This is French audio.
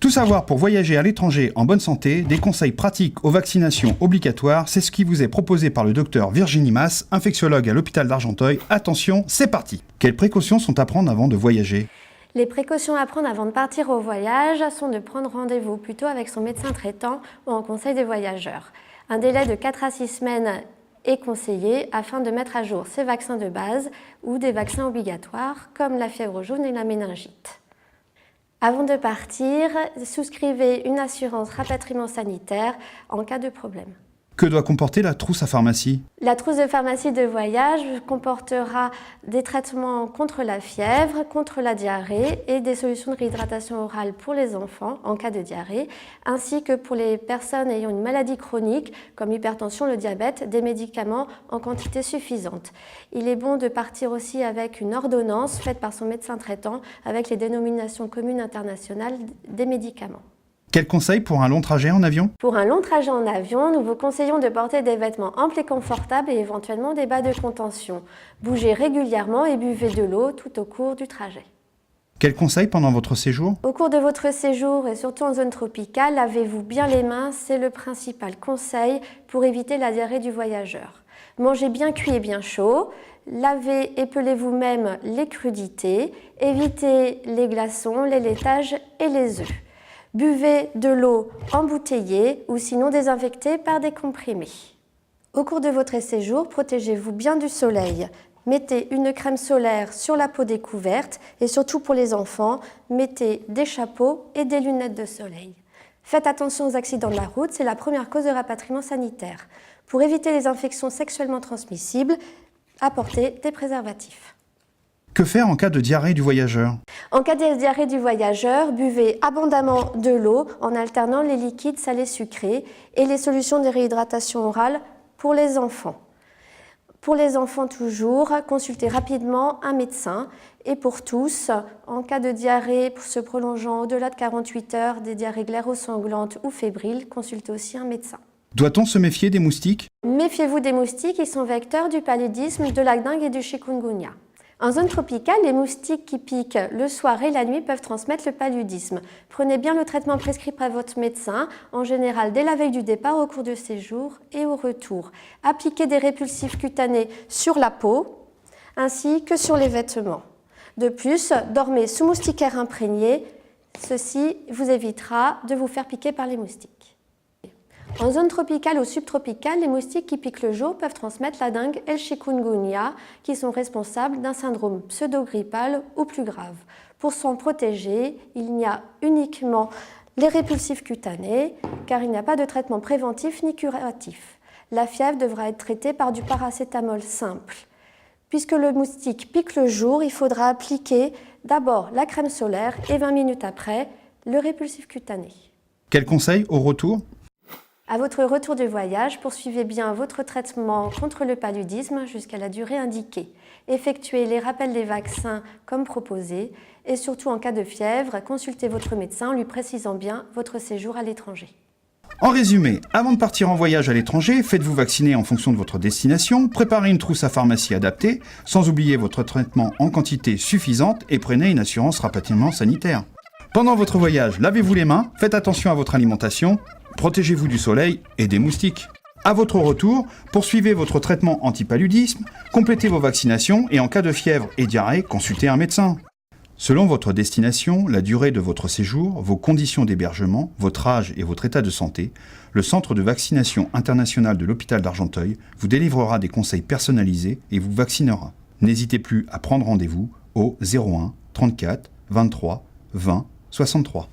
Tout savoir pour voyager à l'étranger en bonne santé, des conseils pratiques aux vaccinations obligatoires, c'est ce qui vous est proposé par le docteur Virginie Mas, infectiologue à l'hôpital d'Argenteuil. Attention, c'est parti! Quelles précautions sont à prendre avant de voyager? Les précautions à prendre avant de partir au voyage sont de prendre rendez-vous plutôt avec son médecin traitant ou en conseil des voyageurs. Un délai de 4 à 6 semaines est conseillé afin de mettre à jour ses vaccins de base ou des vaccins obligatoires comme la fièvre jaune et la méningite. Avant de partir, souscrivez une assurance rapatriement sanitaire en cas de problème. Que doit comporter la trousse à pharmacie? La trousse de pharmacie de voyage comportera des traitements contre la fièvre, contre la diarrhée et des solutions de réhydratation orale pour les enfants en cas de diarrhée, ainsi que pour les personnes ayant une maladie chronique comme l'hypertension, le diabète, des médicaments en quantité suffisante. Il est bon de partir aussi avec une ordonnance faite par son médecin traitant avec les dénominations communes internationales des médicaments. Quels conseils pour un long trajet en avion? Pour un long trajet en avion, nous vous conseillons de porter des vêtements amples et confortables et éventuellement des bas de contention. Bougez régulièrement et buvez de l'eau tout au cours du trajet. Quels conseils pendant votre séjour? Au cours de votre séjour et surtout en zone tropicale, lavez-vous bien les mains, c'est le principal conseil pour éviter la diarrhée du voyageur. Mangez bien cuit et bien chaud, lavez et pelez vous-même les crudités, évitez les glaçons, les laitages et les œufs. Buvez de l'eau embouteillée ou sinon désinfectée par des comprimés. Au cours de votre séjour, protégez-vous bien du soleil. Mettez une crème solaire sur la peau découverte et surtout pour les enfants, mettez des chapeaux et des lunettes de soleil. Faites attention aux accidents de la route, c'est la première cause de rapatriement sanitaire. Pour éviter les infections sexuellement transmissibles, apportez des préservatifs. Que faire en cas de diarrhée du voyageur? En cas de diarrhée du voyageur, buvez abondamment de l'eau en alternant les liquides salés sucrés et les solutions de réhydratation orale pour les enfants. Pour les enfants toujours, consultez rapidement un médecin. Et pour tous, en cas de diarrhée se prolongeant au-delà de 48 heures, des diarrhées glairo-sanglantes ou fébriles, consultez aussi un médecin. Doit-on se méfier des moustiques? Méfiez-vous des moustiques, ils sont vecteurs du paludisme, de la dengue et du chikungunya. En zone tropicale, les moustiques qui piquent le soir et la nuit peuvent transmettre le paludisme. Prenez bien le traitement prescrit par votre médecin, en général dès la veille du départ, au cours du séjour et au retour. Appliquez des répulsifs cutanés sur la peau ainsi que sur les vêtements. De plus, dormez sous moustiquaire imprégné, ceci vous évitera de vous faire piquer par les moustiques. En zone tropicale ou subtropicale, les moustiques qui piquent le jour peuvent transmettre la dengue et le chikungunya, qui sont responsables d'un syndrome pseudo-grippal ou plus grave. Pour s'en protéger, il n'y a uniquement les répulsifs cutanés, car il n'y a pas de traitement préventif ni curatif. La fièvre devra être traitée par du paracétamol simple. Puisque le moustique pique le jour, il faudra appliquer d'abord la crème solaire et 20 minutes après, le répulsif cutané. Quels conseils au retour? À votre retour du voyage, poursuivez bien votre traitement contre le paludisme jusqu'à la durée indiquée. Effectuez les rappels des vaccins comme proposé et surtout en cas de fièvre, consultez votre médecin en lui précisant bien votre séjour à l'étranger. En résumé, avant de partir en voyage à l'étranger, faites-vous vacciner en fonction de votre destination, préparez une trousse à pharmacie adaptée, sans oublier votre traitement en quantité suffisante et prenez une assurance rapatriement sanitaire. Pendant votre voyage, lavez-vous les mains, faites attention à votre alimentation, protégez-vous du soleil et des moustiques. À votre retour, poursuivez votre traitement anti-paludisme, complétez vos vaccinations et en cas de fièvre et diarrhée, consultez un médecin. Selon votre destination, la durée de votre séjour, vos conditions d'hébergement, votre âge et votre état de santé, le Centre de vaccination international de l'hôpital d'Argenteuil vous délivrera des conseils personnalisés et vous vaccinera. N'hésitez plus à prendre rendez-vous au 01 34 23 20 63.